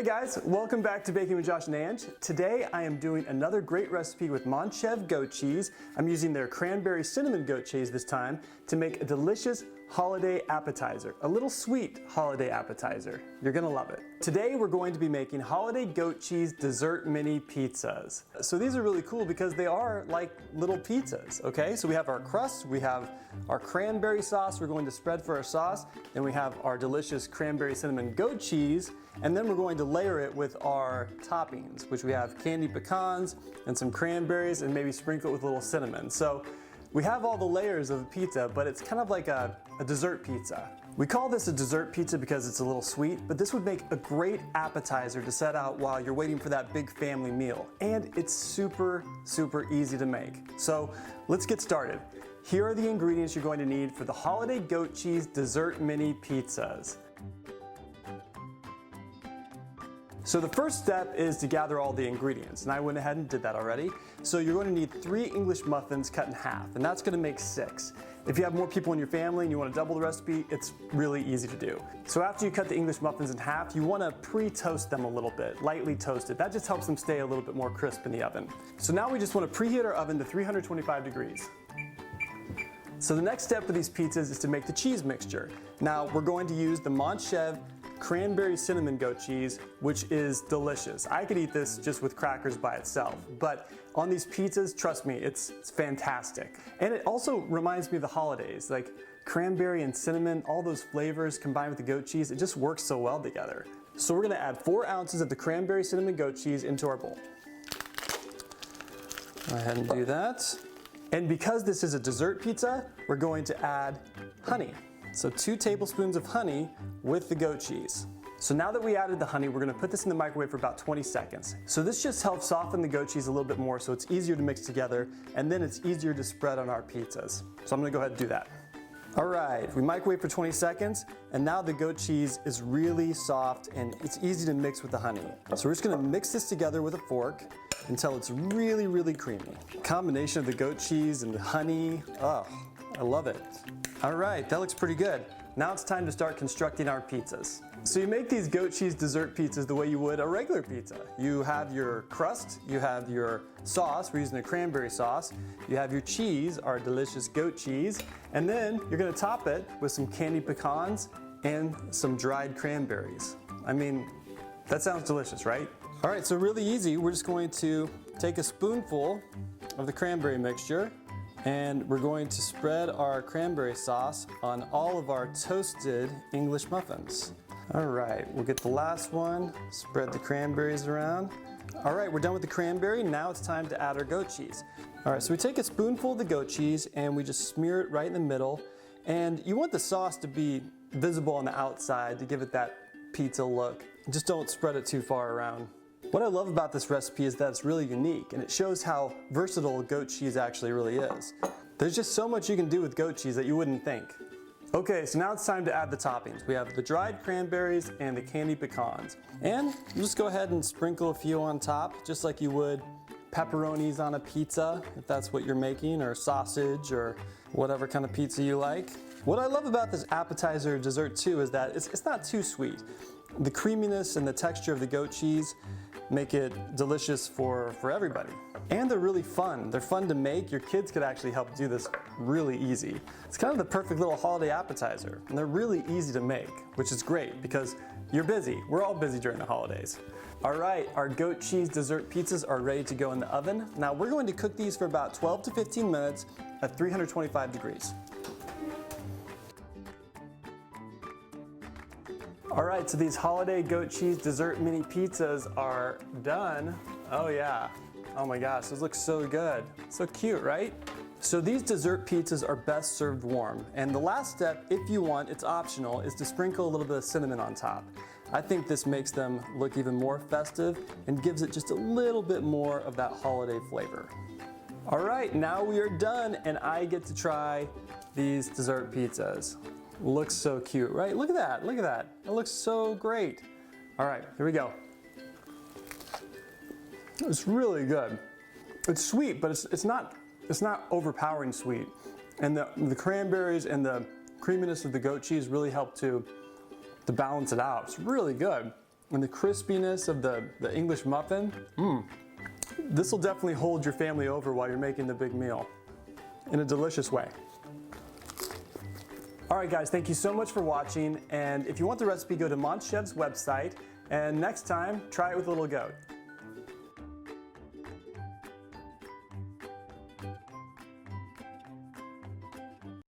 Hey guys, welcome back to Baking with Josh and Ange. Today I am doing another great recipe with Monchev goat cheese. I'm using their cranberry cinnamon goat cheese this time to make a delicious holiday appetizer, a little sweet holiday appetizer. You're gonna love it. Today we're going to be making holiday goat cheese dessert mini pizzas. So these are really cool because they are like little pizzas, okay? So we have our crust, we have our cranberry sauce we're going to spread for our sauce, then we have our delicious cranberry cinnamon goat cheese, and then we're going to layer it with our toppings, which we have candied pecans and some cranberries and maybe sprinkle it with a little cinnamon. So we have all the layers of the pizza, but it's kind of like a dessert pizza. We call this a dessert pizza because it's a little sweet, but this would make a great appetizer to set out while you're waiting for that big family meal. And it's super, super easy to make. So let's get started. Here are the ingredients you're going to need for the holiday goat cheese dessert mini pizzas. So the first step is to gather all the ingredients, and I went ahead and did that already. So you're going to need 3 English muffins cut in half, and that's going to make 6. If you have more people in your family and you want to double the recipe, it's really easy to do. So after you cut the English muffins in half, you want to pre-toast them a little bit, lightly toasted. That just helps them stay a little bit more crisp in the oven. So now we just want to preheat our oven to 325 degrees. So the next step for these pizzas is to make the cheese mixture. Now we're going to use the Monchev cranberry cinnamon goat cheese, which is delicious. I could eat this just with crackers by itself, but on these pizzas, trust me, it's fantastic. And it also reminds me of the holidays, like cranberry and cinnamon, all those flavors combined with the goat cheese, it just works so well together. So we're gonna add 4 ounces of the cranberry cinnamon goat cheese into our bowl. Go ahead and do that. And because this is a dessert pizza, we're going to add honey. So 2 tablespoons of honey with the goat cheese. So now that we added the honey, we're gonna put this in the microwave for about 20 seconds. So this just helps soften the goat cheese a little bit more so it's easier to mix together, and then it's easier to spread on our pizzas. So I'm gonna go ahead and do that. All right, we microwave for 20 seconds, and now the goat cheese is really soft and it's easy to mix with the honey. So we're just gonna mix this together with a fork until it's really, really creamy. Combination of the goat cheese and the honey, oh, I love it. All right, that looks pretty good. Now it's time to start constructing our pizzas. So you make these goat cheese dessert pizzas the way you would a regular pizza. You have your crust, you have your sauce, we're using a cranberry sauce, you have your cheese, our delicious goat cheese, and then you're gonna top it with some candied pecans and some dried cranberries. I mean, that sounds delicious, right? All right, so really easy. We're just going to take a spoonful of the cranberry mixture, and we're going to spread our cranberry sauce on all of our toasted English muffins. All right, we'll get the last one, spread the cranberries around. All right, we're done with the cranberry. Now it's time to add our goat cheese. All right, so we take a spoonful of the goat cheese and we just smear it right in the middle. And you want the sauce to be visible on the outside to give it that pizza look. Just don't spread it too far around. What I love about this recipe is that it's really unique and it shows how versatile goat cheese actually really is. There's just so much you can do with goat cheese that you wouldn't think. Okay, so now it's time to add the toppings. We have the dried cranberries and the candied pecans. And just go ahead and sprinkle a few on top, just like you would pepperonis on a pizza, if that's what you're making, or sausage, or whatever kind of pizza you like. What I love about this appetizer dessert too is that it's not too sweet. The creaminess and the texture of the goat cheese make it delicious for everybody. And they're really fun. They're fun to make. Your kids could actually help do this really easy. It's kind of the perfect little holiday appetizer. And they're really easy to make, which is great because you're busy. We're all busy during the holidays. All right, our goat cheese dessert pizzas are ready to go in the oven. Now we're going to cook these for about 12 to 15 minutes at 325 degrees. All right, so these holiday goat cheese dessert mini pizzas are done. Oh yeah, oh my gosh, those look so good. So cute, right? So these dessert pizzas are best served warm. And the last step, if you want, it's optional, is to sprinkle a little bit of cinnamon on top. I think this makes them look even more festive and gives it just a little bit more of that holiday flavor. All right, now we are done and I get to try these dessert pizzas. Looks so cute, right? Look at that, look at that. It looks so great. All right, here we go. It's really good. It's sweet, but it's not overpowering sweet. And the cranberries and the creaminess of the goat cheese really help to balance it out. It's really good. and the crispiness of the English muffin. This will definitely hold your family over while you're making the big meal in a delicious way. All right, guys, thank you so much for watching. And if you want the recipe, go to Montchev's website. And next time, try it with a little goat.